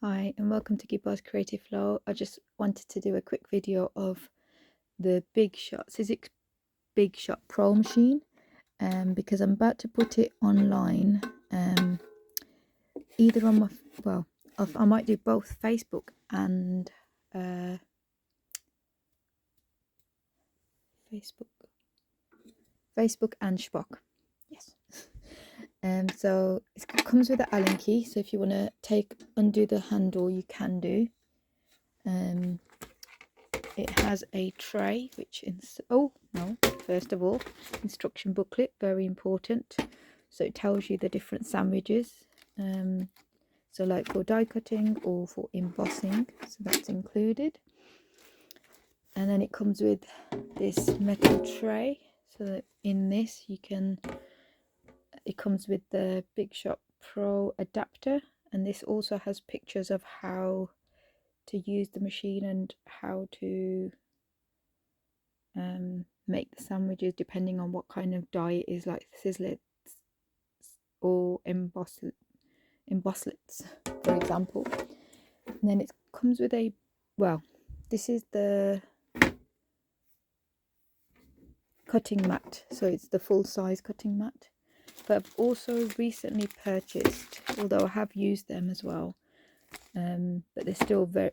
Hi and welcome to Gibbons Creative Flow. I just wanted to do a quick video of the Sizzix Big Shot Pro machine because I'm about to put it online, either on my, I might do both Facebook and Facebook and Spock. Yes. So it comes with an Allen key, so if you want to undo the handle, you can do. It has a tray, which first of all, instruction booklet, very important. So it tells you the different sandwiches. So like for die cutting or for embossing, so that's included. And then it comes with this metal tray. So that in this it comes with the Big Shot Pro adapter, and this also has pictures of how to use the machine and how to make the sandwiches depending on what kind of die it is, like sizzlets or embosslets, for example. And then it comes with this is the cutting mat, so it's the full size cutting mat. But I've also recently purchased, although I have used them as well, but they're still they're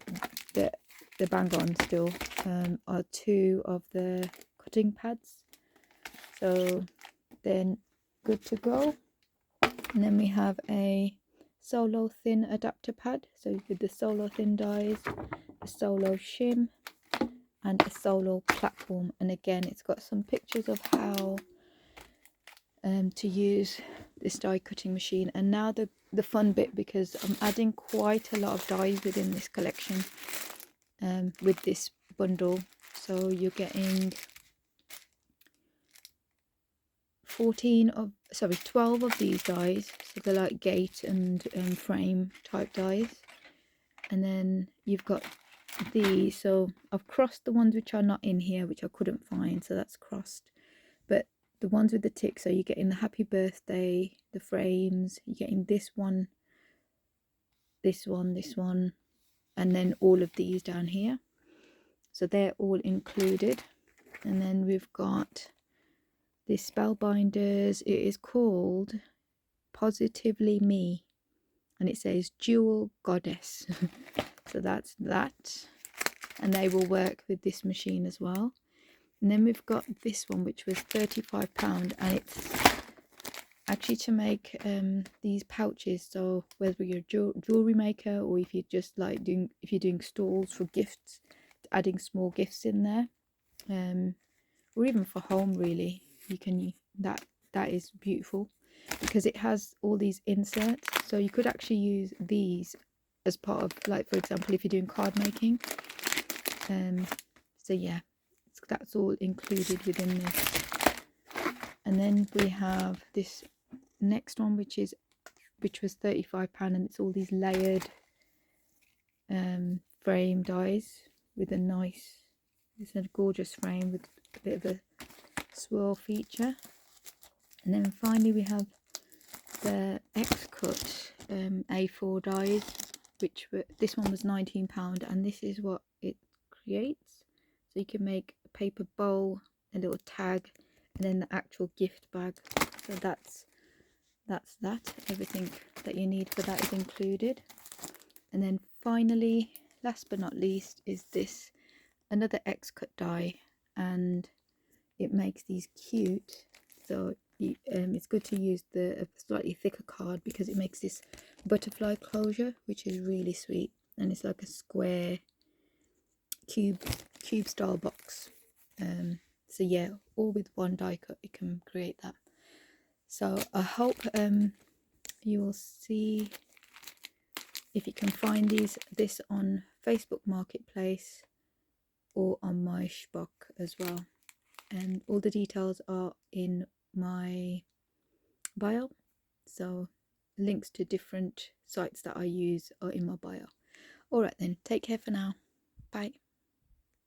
bang on still, are two of the cutting pads, so they're good to go. And then we have a solo thin adapter pad, so with the solo thin dies, a solo shim and a solo platform. And again, it's got some pictures of how to use this die cutting machine. And now the fun bit, because I'm adding quite a lot of dies within this collection with this bundle. So you're getting 12 of these dies, so they're like gate and frame type dies. And then you've got these, so I've crossed the ones which are not in here, which I couldn't find, so that's crossed. But the ones with the tick, so you're getting the happy birthday, the frames, you're getting this one, and then all of these down here, so they're all included. And then we've got this Spellbinders, it is called Positively Me, and it says Jewel Goddess. So that's that, and they will work with this machine as well. And then we've got this one, which was £35, and it's actually to make these pouches. So whether you're a jewelry maker, or if you're just like if you're doing stalls for gifts, adding small gifts in there, or even for home, really, you can that is beautiful because it has all these inserts. So you could actually use these as part of, like, for example, if you're doing card making. So yeah, that's all included within this. And then we have this next one, which was £35, and it's all these layered frame dies with it's a gorgeous frame with a bit of a swirl feature. And then finally we have the Xcut A4 dies, this one was £19, and this is what it creates. So you can make a paper bowl, a little tag, and then the actual gift bag. So that's that. Everything that you need for that is included. And then finally, last but not least, is this, another Xcut die, and it makes these cute. So it's good to use the slightly thicker card because it makes this butterfly closure, which is really sweet, and it's like a square cube style box. So yeah, all with one die cut you can create that. So I hope you will see if you can find this on Facebook Marketplace or on my Spock as well. And all the details are in my bio, so links to different sites that I use are in my bio. Alright then, take care for now. Bye.